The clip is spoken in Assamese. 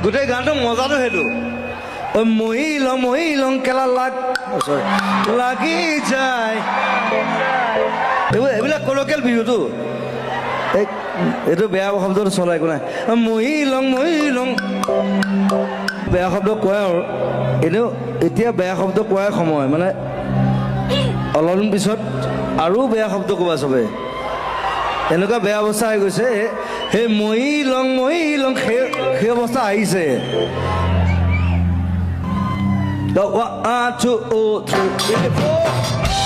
গোটেই গানটো মজাটো সেইটো মহিলং কেলা লাগি যায় এইবিলাক কলকিয়েল বিহুটো এইটো বেয়া শব্দটো চলাই একো নাই মহিলং বেয়া শব্দ কয় আৰু এনেও এতিয়া বেয়া শব্দ কোৱাৰ সময় মানে অলপদিন পিছত আৰু বেয়া শব্দ ক'বা চবে এনেকুৱা বেয়া অৱস্থা হৈ গৈছে সেই মহিলং সেই অৱস্থা আহিছে 1 2 3 4